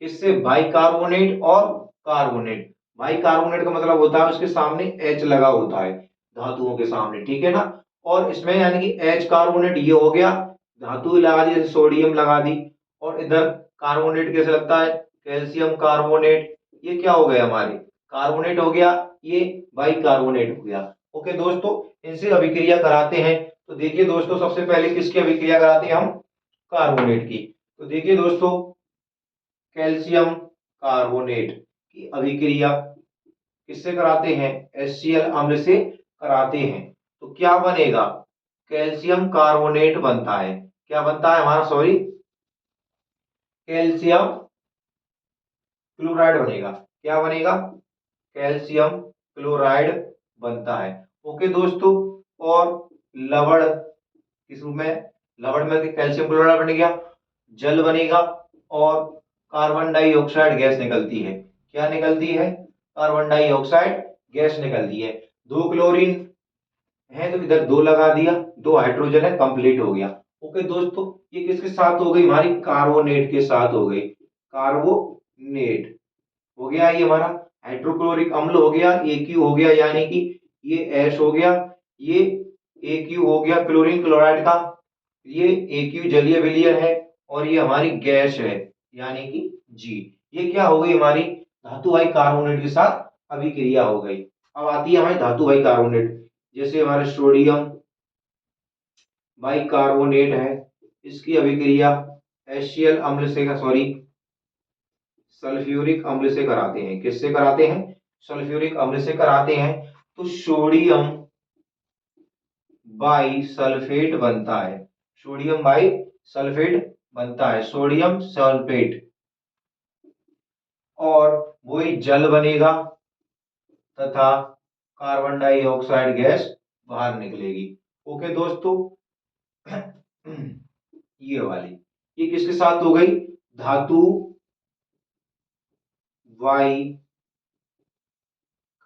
किससे, बाइकार्बोनेट और कार्बोनेट। बाइकार्बोनेट का मतलब होता है उसके सामने H लगा होता है धातुओं के सामने, ठीक है ना। और इसमें यानी कि H कार्बोनेट ये हो गया, धातु लगा दी, जैसे सोडियम लगा दी, और इधर कार्बोनेट कैसे लगता है, कैल्शियम कार्बोनेट, ये क्या हो गया हमारे कार्बोनेट हो गया, ये बाई कार्बोनेट हो गया। ओके दोस्तों, इनसे अभिक्रिया कराते हैं। तो देखिए दोस्तों, सबसे पहले किसकी अभिक्रिया कराते हैं हम, कार्बोनेट की। तो देखिए दोस्तों, कैल्शियम कार्बोनेट की अभिक्रिया किससे कराते हैं, HCl अम्ल से कराते हैं। तो क्या बनेगा, कैल्शियम कार्बोनेट बनता है। क्या बनता है हमारा, सॉरी, कैल्शियम क्लोराइड बनेगा। क्या बनेगा, कैल्शियम क्लोराइड बनता है। ओके दोस्तों, और लवण किस रूप में, लवण में कैल्शियम क्लोराइड बन गया, जल बनेगा, और कार्बन डाइऑक्साइड गैस निकलती है। क्या निकलती है, कार्बन डाइऑक्साइड गैस निकलती है। दो क्लोरीन है तो इधर दो लगा दिया, दो हाइड्रोजन है, कंप्लीट हो गया। ओके दोस्तों, ये किसके साथ हो गई, हमारी कार्बोनेट के साथ हो गई, कार्बोनेट हो गया, ये हमारा हाइड्रोक्लोरिक अम्ल हो गया, AQ हो गया, यानी कि ये H हो गया, ये AQ हो गया क्लोरीन क्लोराइड का, ये AQ जलीय विलयन है, और ये हमारी गैस है यानी कि G। ये क्या हो गई, हमारी धातु भाई कार्बोनेट के साथ अभिक्रिया हो गई। अब आती है हमारी धातु भाई कार्बोनेट, जैसे हमारे सोडियम बाई कार्बोनेट है, इसकी अभिक्रिया HCl अम्ल से, सॉरी, सल्फ्यूरिक अम्ल से कराते हैं। किससे कराते हैं, सल्फ्यूरिक अम्ल से कराते हैं। तो सोडियम बाई सल्फेट बनता है, सोडियम बाई सल्फेट बनता है, सोडियम सल्फेट, और वही जल बनेगा तथा कार्बन डाइऑक्साइड गैस बाहर निकलेगी। ओके दोस्तों, ये वाली, ये किसके साथ हो गई, धातु वाई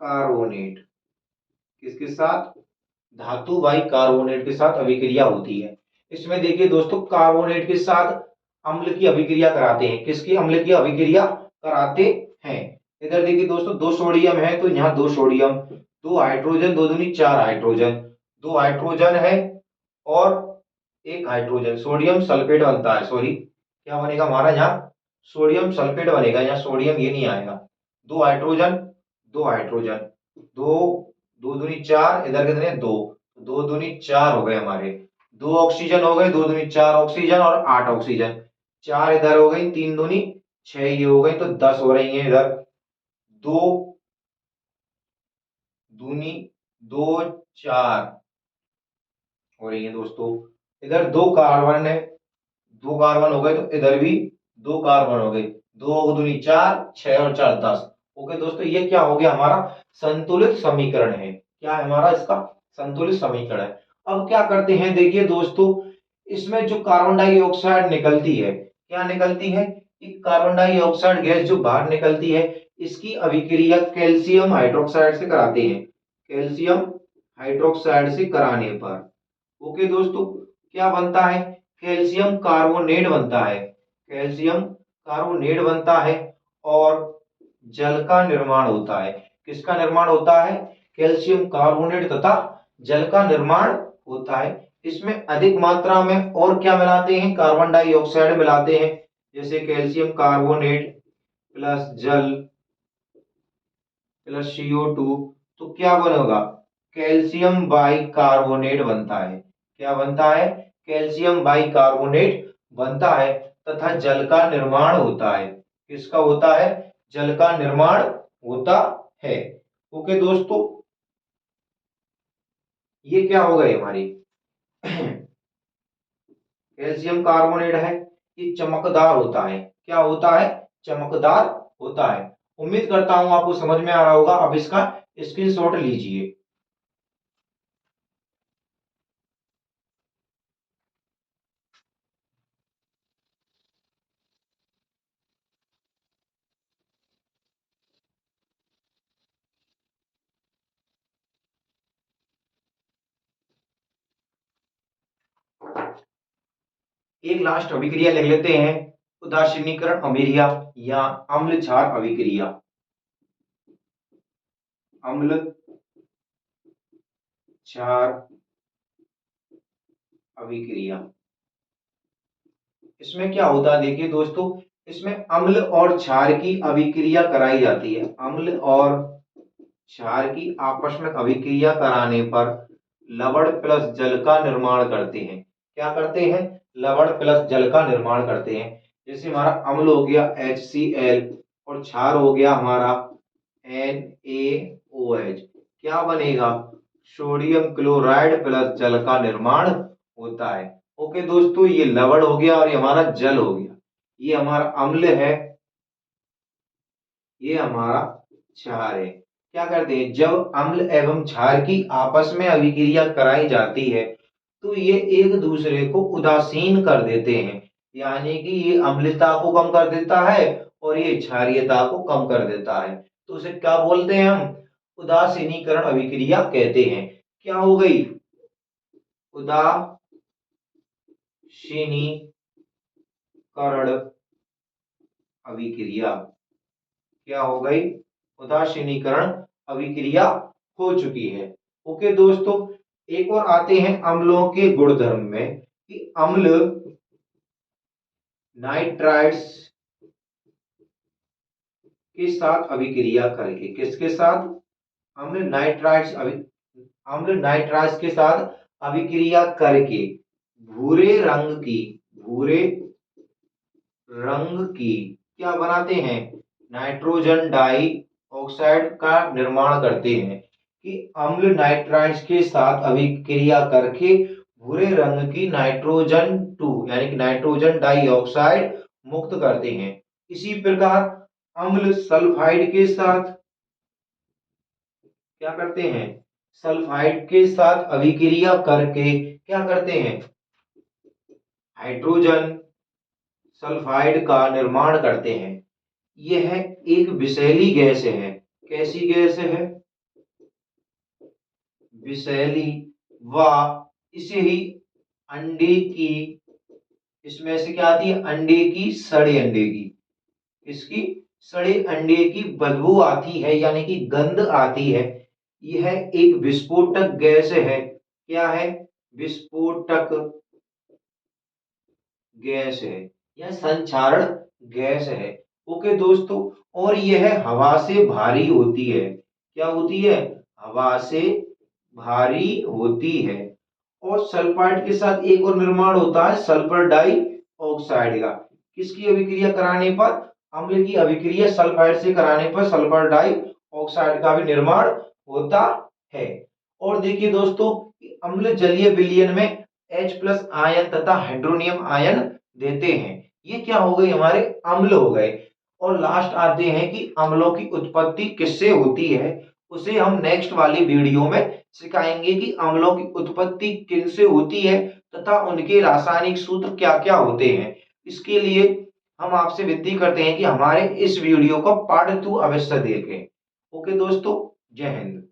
कार्बोनेट, किसके साथ, धातु वाई कार्बोनेट के साथ अभिक्रिया होती है। इसमें देखिए दोस्तों, कार्बोनेट के साथ अम्ल की अभिक्रिया कराते हैं। किसकी अम्ल की अभिक्रिया कराते हैं, इधर देखिए दोस्तों, दो सोडियम है तो यहाँ दो सोडियम, दो हाइड्रोजन, दो दूनी चार हाइड्रोजन, दो हाइड्रोजन है और एक हाइड्रोजन, सोडियम सल्फेट बनता है, सॉरी, क्या बनेगा हमारा यहाँ, सोडियम सल्फेट बनेगा, यहाँ सोडियम ये नहीं आएगा। दो हाइड्रोजन, दो हाइड्रोजन, दो, दो दूनी चार, इधर कितने, दो, दो दूनी चार हो गए हमारे, दो ऑक्सीजन हो गए, दो दूनी चार ऑक्सीजन और आठ ऑक्सीजन, चार इधर हो गई, तीन दूनी छह ये हो गई, तो 10 हो रही है इधर, दो दूनी दो, चार हो रही है दोस्तों, इधर दो कार्बन है, दो कार्बन हो गए, तो इधर भी दो कार्बन हो गए, दो दूनी चार, छह और चार 10। ओके दोस्तों, ये क्या हो गया हमारा संतुलित समीकरण है। क्या है हमारा इसका संतुलित समीकरण है। अब क्या करते हैं, देखिए दोस्तों, इसमें जो कार्बन डाइऑक्साइड निकलती है, क्या निकलती है, कार्बन डाइऑक्साइड गैस जो बाहर निकलती है, इसकी अभिक्रिया कैल्शियम हाइड्रोक्साइड से कराते हैं, कैल्शियम हाइड्रोक्साइड से कराने पर, ओके दोस्तों, क्या बनता है, कैल्शियम कार्बोनेट बनता है, कैल्शियम कार्बोनेट बनता है, और जल का निर्माण होता है। किसका निर्माण होता है, कैल्शियम कार्बोनेट तथा जल का निर्माण होता है। इसमें अधिक मात्रा में और क्या मिलाते हैं, कार्बन डाइऑक्साइड मिलाते हैं, जैसे कैल्शियम कार्बोनेट प्लस जल प्लस CO2, तो क्या बनेगा, कैल्शियम बाई कार्बोनेट बनता है। क्या बनता है, कैल्शियम बाई कार्बोनेट बनता है, तथा जल का निर्माण होता है। किसका होता है, जल का निर्माण होता है। ओके दोस्तों, ये क्या हो गई हमारी कैल्शियम कार्बोनेट है, ये चमकदार होता है। क्या होता है, चमकदार होता है। उम्मीद करता हूं आपको समझ में आ रहा होगा। अब इसका स्क्रीनशॉट लीजिए। एक लास्ट अभिक्रिया लिख लेते हैं, उदासीनीकरण अमीरिया या अम्ल क्षार अभिक्रिया, अम्ल क्षार अभिक्रिया। इसमें क्या होता है देखिए दोस्तों, इसमें अम्ल और क्षार की अभिक्रिया कराई जाती है। अम्ल और क्षार की आपस में अभिक्रिया कराने पर लवण प्लस जल का निर्माण करते हैं। क्या करते हैं? लवण प्लस जल का निर्माण करते हैं। जैसे हमारा अम्ल हो गया HCl और क्षार हो गया हमारा NaOH। क्या बनेगा? सोडियम क्लोराइड प्लस जल का निर्माण होता है। ओके दोस्तों, ये लवण हो गया और ये हमारा जल हो गया। ये हमारा अम्ल है, ये हमारा क्षार है। क्या करते हैं? जब अम्ल एवं क्षार की आपस में अभिक्रिया कराई जाती है तो ये एक दूसरे को उदासीन कर देते हैं, यानी कि ये अम्लता को कम कर देता है और ये क्षारीयता को कम कर देता है। तो उसे क्या बोलते हैं हम? उदासीनीकरण अभिक्रिया कहते हैं। क्या हो गई? उदासीनीकरण अभिक्रिया। क्या हो गई? उदासीनीकरण अभिक्रिया हो चुकी है। ओके दोस्तों, एक और आते हैं अम्लों के गुणधर्म में कि अम्ल नाइट्राइड्स के साथ अभिक्रिया करके, किसके साथ? अम्ल नाइट्राइड्स अम्ल नाइट्राइड्स के साथ अभिक्रिया करके भूरे रंग की भूरे रंग की क्या बनाते हैं? नाइट्रोजन डाई ऑक्साइड का निर्माण करते हैं। कि अम्ल नाइट्राइड्स के साथ अभिक्रिया करके भूरे रंग की नाइट्रोजन 2 यानी कि नाइट्रोजन डाई ऑक्साइड मुक्त करते हैं। इसी प्रकार अम्ल सल्फाइड के साथ क्या करते हैं? सल्फाइड के साथ अभिक्रिया करके क्या करते हैं? हाइड्रोजन सल्फाइड का निर्माण करते हैं। यह एक विषैली गैस है। कैसी गैस है? विषैली। व इसे ही अंडे की, इसमें से क्या आती है? अंडे की, सड़े अंडे की, इसकी सड़े अंडे की बदबू आती है, यानी कि गंध आती है। यह एक विस्फोटक गैस है। क्या है? विस्फोटक गैस है या संक्षारण गैस है। ओके दोस्तों, और यह हवा से भारी होती है। क्या होती है? हवा से भारी होती है। और सल्फाइड के साथ एक और निर्माण होता है सल्फर डाई ऑक्साइड का। किसकी अभिक्रिया कराने पर? अम्ल की अभिक्रिया सल्फाइड से कराने पर सल्फर डाई ऑक्साइड का भी निर्माण होता है। और देखिए दोस्तों, अम्ल जलीय विलयन में H+ आयन तथा हाइड्रोनियम आयन देते हैं। ये क्या हो गए? हमारे अम्ल हो गए। और लास्ट आते हैं कि अम्लों की उत्पत्ति किससे होती है। उसे हम नेक्स्ट वाली वीडियो में सिखाएंगे कि अम्लों की उत्पत्ति किनसे होती है तथा उनके रासायनिक सूत्र क्या क्या होते हैं। इसके लिए हम आपसे विनती करते हैं कि हमारे इस वीडियो को पार्ट 2 अवश्य देखें। ओके दोस्तों, जय हिंद।